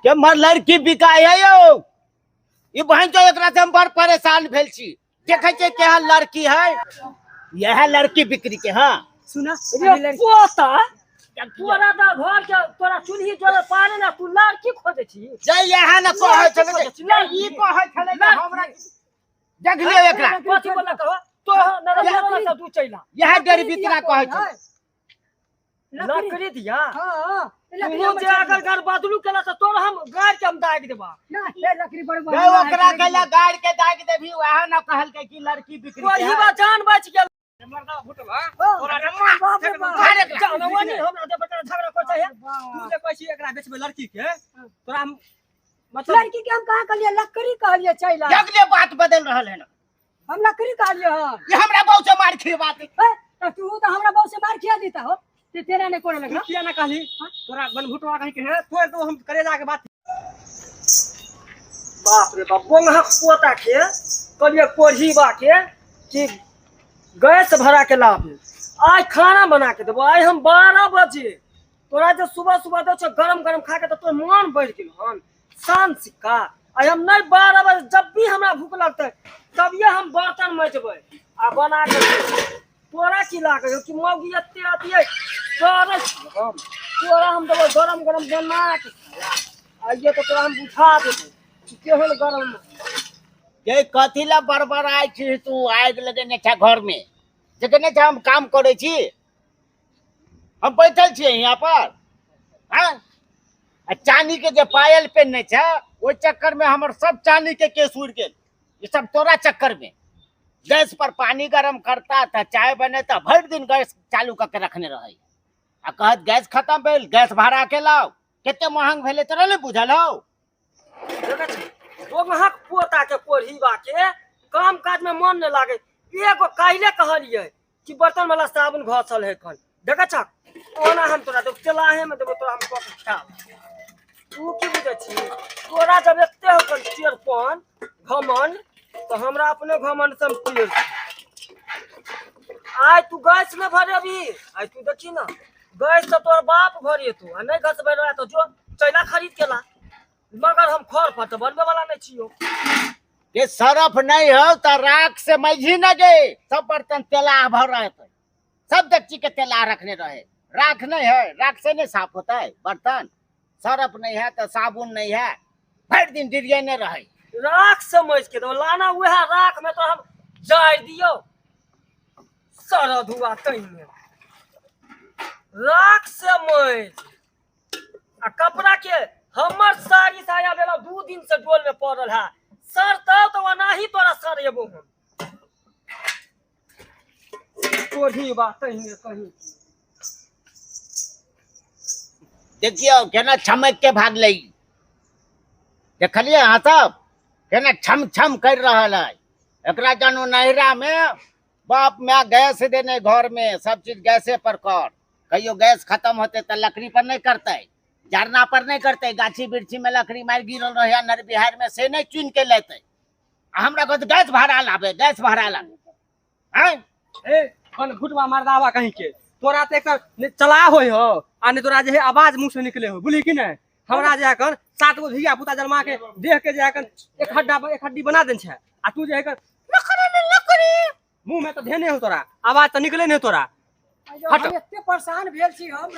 के मर लड़की बिकाय है यो ये बहन जो एकरा से हम बड़ परेशान भेल छी देखे छे केहन लड़की है यह लड़की बिक्री के हां सुना रे पोता तोरा दा घर के तोरा चुल्ही जोर पानी ना तू लड़की खोजे छी जे यह न कहै छले ई कहै छले जे हमरा देख लियो एकरा कथि बोला कहो तो नरक तू चैला यह डेरी बितना कहै छले लकड़ी दिया हां तू जे अगर घर बदलू केला त तोर हम गाड़ के हम दाग देबा ना ये लकड़ी बड़ बड़ जे ओकरा कहला गाड़ के दाग देबी वह न कहल के की लड़की बिक्री के वही बा जान बच गेल मरदा भुटवा तोरा नवानी हमरा दे बटा झगड़ा कर चाहिए तू जे कहै छी एकरा बेचबे लड़की के तोरा हम मतलब लड़की के हम कहां कहलिए लकड़ी कहलिए चैला जगले बात बदल रहल है ना हम लकड़ी कहलिए हां ये हमरा बहु से मार खिलवात तो तू तो हमरा बहुत से मार खिया देता हो ते तेरा ने कोने लगा किया ना कहली तोरा बन भुटवा कहि के है तोर तो हम करेजा के बात बाप रे बाप बोंगा पोता के कहलिए कोढ़ी बा के कि गैस भरा के लाभ आज खाना बना के देबो आज हम 12 बजे तोरा जो सुबह सुबह दो छ गरम गरम खा के तो तोर मन बढ़ गेल हन शान सिक्का आज हम नहीं 12 बजे जब भी हमरा भूख लगते तब ये हम बर्तन मजबै आ बना के तोरा की लागे कि मौगी एते आती है तोरा हम देबो गरम गरम बना के आइए तो तोरा हम बुझा देबो कि केहन गरम ये कथी ला बड़बड़ाई छी तू आग लगेने छा घर में जकने छा हम काम करे छी हम बैठल छी यहाँ पर हां चांदी के जे पायल पहनने छा ओइ चक्कर में हमर सब चांदी के केस उड़ गेल ये सब तोरा चक्कर में गैस पर पानी गरम करता था चाय बने था भर दिन गैस चालू करके रखने रहे आ कहत गैस खत्म भेल गैस भाड़ा के लाओ केते महंग भेले तोरा नहीं बुझल हो वो महक पोता के कोढ़ी बा के काम काज में मन न लागे एगो काहिले कहलिए कि बर्तन वाला साबुन घसल है कन देखा छ ओना हम तोरा देब तेलाहे में देबो तोरा हम कप खा तू की बुझे छी तोरा जब एते हो कन चेरपन घमन तो हमरा अपने घमन से पियर आज तू गैस न भरेबी आज तू देखी ना गैस तो तोर बाप भरे तू आ नहीं घस भर रहा तो जो चैला खरीद के ला मगर हम खर फट बनबे वाला नहीं छियो ये सरफ नहीं हो तो राख से मझी न गए सब बर्तन तेला भर रहे थे सब डेक्ची के तेला रखने रहे राख नहीं है राख से नहीं साफ होता है बर्तन सरफ नहीं है तो साबुन नहीं है भर दिन डिरियने रहे राख समझ के तो लाना वह राख में तो हम जाय दियो सारा धुआ कहीं में राख समझ आ कपड़ा के हमर साड़ी साया बेला 2 दिन से डोल में पड़ल है सर तो नहीं तोरा सर एबो हम कोढ़ी बात कहीं देखियो केना चमक के भाग लई देखलिए हाँ सब केना छम छम कर रहा है एकरा जानो नहरा में बाप मैं गैस देने घर में सब चीज गैसे पर कर कहियो गैस खत्म होते तो लकड़ी पर नहीं करते जरना पर नहीं करते गाछी बिरछी में लकड़ी मार गिरल रहे नर बिहार में से नहीं चुन के लेते हमरा को गैस भाड़ा लावे गैस भाड़ा लावे हैं ए कौन भुटवा मरदावा कहीं के तोरा ते एक चला होय हो आ ने तोरा जे आवाज मुंह से निकले हो बुझली कि नहीं हमरा जे कर 7 गो धिया पुता जन्मा के देख के जे कर एक हड्डी बना देन छै आ तू जे कर लकड़ी मुंह में तो धेने हो तोरा आवाज तो निकले नहीं तोरा हम एते परेशान भेल छी हम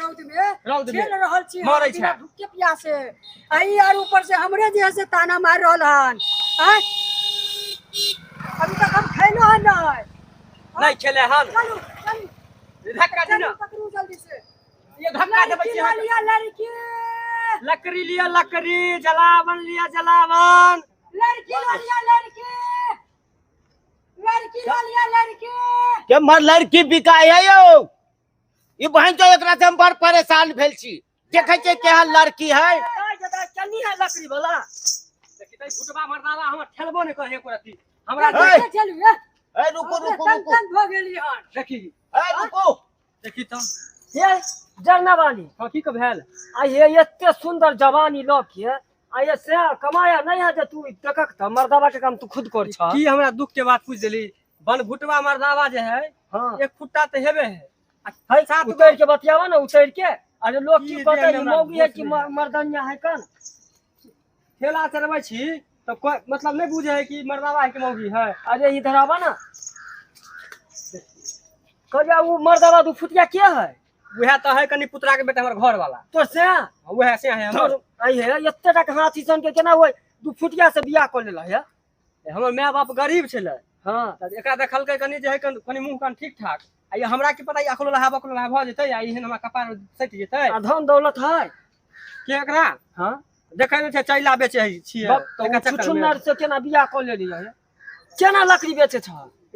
रौद में खेल रहल छी मरै छै भूखे प्यासे आई और ऊपर से हमरे जे से ताना मार रहल हन अभी तक हम खैलो हन नहीं खेले हन चलो चल धक्का दी ना पकड़ू जल्दी से ये धक्का दे बच्चे लिया लड़की लकड़ी लिया लकड़ी जलावन लिया जलावन लड़की लिया लड़की लड़की लिया लड़की के मर लड़की बिकाय है यो ये बहन जो एकरा से हम बड़ परेशान भेल छी देखे छे केहन लड़की है चलनी है लकड़ी वाला देखी तई भुटवा मरदावा हमर ठेलबो ने कहे एको रती हमरा चलू ए रुको रुको तन रुको तन भ गेली हन देखी ए रुको देखी तो ये जरना वाली हां की क भेल आ ये एते सुंदर जवानी लौकी है आ ये से कमाया नहीं है जे तू देखक त मर्दावा के काम तू खुद कर छ की हमरा दुख के बात पूछ देली बन भुटवा मरदावा जे है हां एक फुट्टा तो हेबे है है साथ उतर के बतियावा ना उतर के अरे लोग की की कहता है देन मौगी है कि हमरा मर्दनिया है कन ठेला चलबै छी तो कोई मतलब नहीं बुझे है कि मर्दावा है कि मौगी है। अरे इधर आवा ना कहिया वो मर्दावा दू फुटिया के है वह तो है कनी पुतरा के बेटा हमर घर वाला। तो से वह से है हमर आई है एते टाका हाथी सन के केना होय दू फुटिया से बियाह कर लेला है। हमर माय बाप गरीब छले। हां त एकरा देखल के कनी जे है कनी मुंह कान ठीक ठाक आ ये हमरा के पता अखलो लहा बकलो लहा भ जेतै आ इहन हमरा कपार सट जेतै। आ धन दौलत है के एकरा हां देखै नै छै चैला बेचे छियै एका चक्कर छुछुन्नर से केना बियाह कर लेली है केना लकड़ी बेचे छ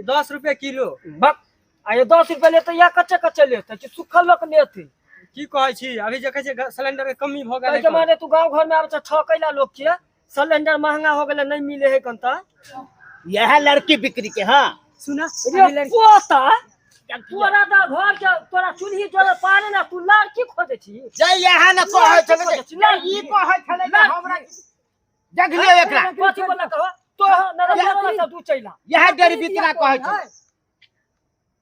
10 रुपए किलो। बक आ ये 10 रुपए लेते या कच्चे कच्चे लेते कि सुखल लोक लेते की कहै छी अभी देखै छै सिलेंडर के कमी भ गेलै। के माने तू गांव घर में आब छ ठकैला लोग के सिलेंडर महंगा हो गेले नहीं मिले है कंता यह लड़की बिक्री के। हाँ सुना रे पोता तोरा दा घर के तोरा चूल्ही जोरे पारे ना तू लड़की खोजे छी जय यहाँ न कहै छले ई कहै छले जे हमरा देख लियो एकरा कथि बोला कहो तो नरम तू चैला यह डर बितना कहै छले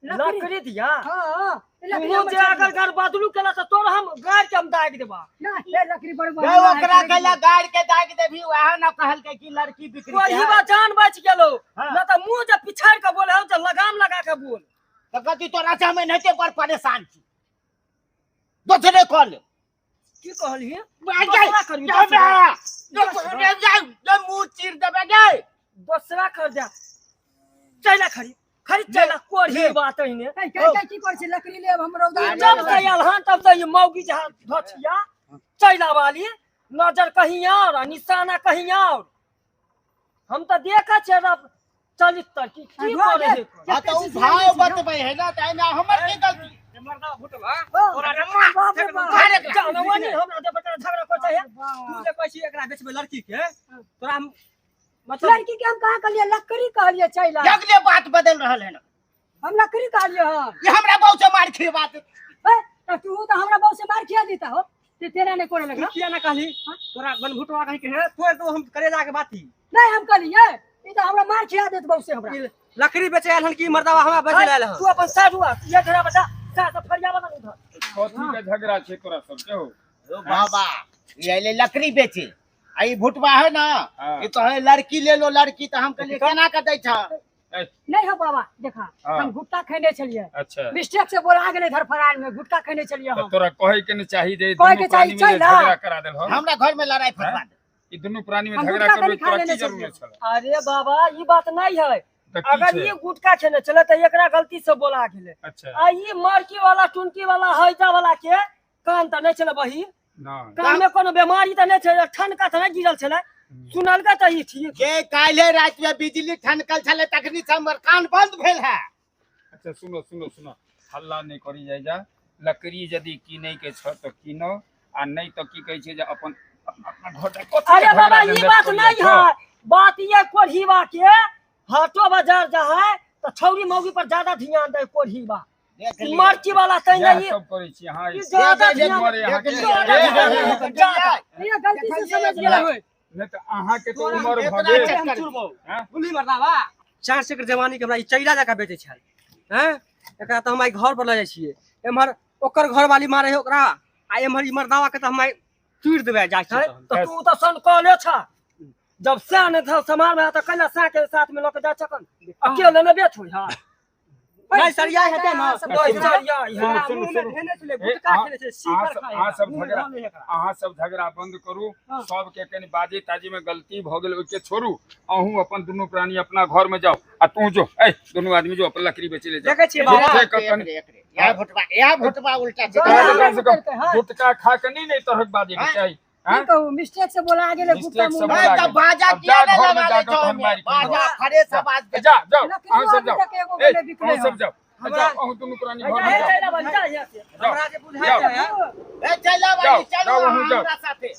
लकड़ी दिया हां तू जे अगर घर बदलू केला त तोर हम गाड़ के हम दाग देबा ना ले लकड़ी बड़ बड़ जय ओकरा कहला गाड़ के दाग देबी वह न कहल के कि लड़की बिक्री के। वही बा जान बच गेलो हाँ। न त मुंह जे पिछाड़ के बोले हो त लगाम लगा के बोल तो कथि तोरा से हमें नहते पर परेशान छी दोसरे कॉल की कहली दूसरा मुंह चीर देबे गे दूसरा कर जा चला खड़ी खड़ी चला कोढ़ी बात ही ने कई की कर छी लकड़ी ले हमरो जब से अलहान तब से ये मौगी जहां धछिया चला वाली नजर कहीं और निशाना कहीं और हम तो देखा छे रब चलित्र की करे है हां तो भाव बतबै है ना त ना हमर के गलती मर्दा भुटवा तोरा जानवानी हमरा दे बेटा झगड़ा कर चाहिए तू जे कहै छी एकरा बेचबे लड़की के तोरा मतलब लड़की के हम कहां कहलिए लकड़ी कहलिए चैला जगले बात बदल रहल है ना हम लकड़ी कहलिए हां ये हमरा बहु से मार खी बात तो तू तो हमरा बहुत से मार खिया देता हो तेरा नहीं कोने लगा किया ना कहली तोरा बनभुटवा कहि के है तोर तो हम करेजा के बाती नहीं हम कहलिए ई तो हमरा मार खिया देत बहुत से हमरा लकड़ी बेचे आलन की मर्दावा हमरा बेचे लायल तू अपन साधुआ ये घरा बता सा सब फरिया बता उधर कथी के झगड़ा छै तोरा सब के हो ओ बाबा ये ले लकड़ी बेचे आई भुटवा है ना हाँ। ये तो है लड़की ले लो लड़की तो हम कहलिए केना के दै छ नहीं हो बाबा देखा हाँ। हम गुटका खैने चलिए अच्छा मिस्टेक से बोला गेले घर फरार में गुटका खैने चलिए तो हम तोरा कहे के न चाही जे कहे दुनू के चाही, प्राणी में चल ना। झगड़ा करा देल हो हमरा घर में लड़ाई फरवा दे ई दुनू प्राणी में हम झगड़ा गुटका करबे कनी खा तोरा की लेने जरूरत छलिए। छला अरे बाबा ये बात नहीं है त की अगर छै? ये गुटका खेने चले तो एकरा गलती से बोला गेले अच्छा आ ये मरकी वाला टुनकी वाला हैजा वाला के कान त नहीं चले बही ना कान में कोनो बीमारी त नहीं छले ठनका त नहीं गिरल छले सुनल का त ई ठीक के काल्हे रात में बिजली ठनकल छले तखनी से हमर कान बंद भेल है। अच्छा सुनो सुनो सुनो हल्ला नहीं करी जाय जा लकड़ी यदि कीनै के छ तो कीनो आ नहीं तो की कहै छै जे अपन अपना घोटा कथी अरे बाबा ये बात नहीं है बात ये कोढ़ीवा के हाटो बाजार जा है तो छौरी मौगी पर ज्यादा ध्यान दे कोढ़ीवा देख लिया। मरची वाला त यह नहीं सब करै छी हां ये ज्यादा देख ध्यान मरे यहाँ के ज्यादा ये गलती से समझ गेला हो नहीं तो अहाँ के तो उम्र इतना भगे चक्कर हैं बुली मर्दावा 4 से के जवानी के हमरा ई चैला जका बेचे छै हैं एकरा त हम आई घर पर ले जाय छियै एमहर ओकर घर वाली मारे है ओकरा आ एमहर ई मर्दावा के त हम आई चूड़ देबे जाय छै तो तू तो सन कॉले छ जब से ने था समार में तो कला सा के साथ में लोग जा चकन अकेले न बेच होई हां नहीं सरिया हेते ना तो सरिया सुनो, सुनो, सुनो। हेने छले गुटका खेने छै सीकर खाए अहाँ सब झगड़ा बंद करू सब के कनी बाजी ताजी में गलती भ गेल ओके छोड़ू अहूँ अपन दुनू प्राणी अपना घर में जाओ आ तू जो ए दोनों आदमी जो अपन लकड़ी बेचे ले जाओ देखे छियै बाबा देख कनी यह भुटवा उल्टा से कम से कम गुटका खा के नहीं तोहक बाजे के चाहिए की कहू मिस्टेक से बोला गेले गुटका मिस्टेक से मुंह बोला है तो बाजा अब किया जा न घर में लगा ले जाकर छौ हम मारी बाजा फ्रेश आवाज दे जा जाओ लकड़ी अहाँ सब वाली जाओ तक एगो बोले बिकले अहाँ सब जाओ अच्छा अहूँ दुनू प्राणी घर में जाओ चला बन जा यहाँ से हमरा जे बुझाय है ए चला जाओ, वाली चलो जाओ, वहाँ जाओ। हमरा साथे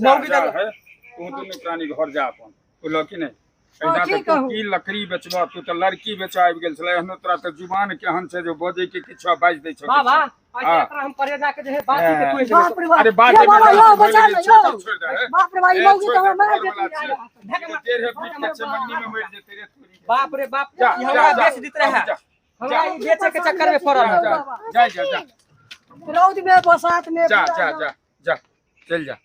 मौगी जा है तू दुनू प्राणी घर जा अपन तू लकी नहीं हाँ, ऐना ठीक तो कहू। की लकड़ी बेचबा तू तो लड़की बेचा आबि गेल छले एहनो तोरा तो जुबान केहन छै जो बजे के किछो बाज दै छौ बाबा हाँ। एकरा हम परे जाके जे है बाती के कोई बाप रे बाप अरे बात ये बाबा यो छोड़ बचा दे, लो छोड़ यो छोड़ दे बाप रे भाई ए, मौगी छोड़ तो दे, मार छोड़ वाला देती छियै। तेरे पीठ के चमन्नी में मर जेते रे तोरी बाप रे बाप जा ई हमरा जा, बेच दित रहे जा, हमरा ई बेचे के चक्कर में पड़ल है। जा जा जा रौद में बसात में जा जा जा जा चल जा।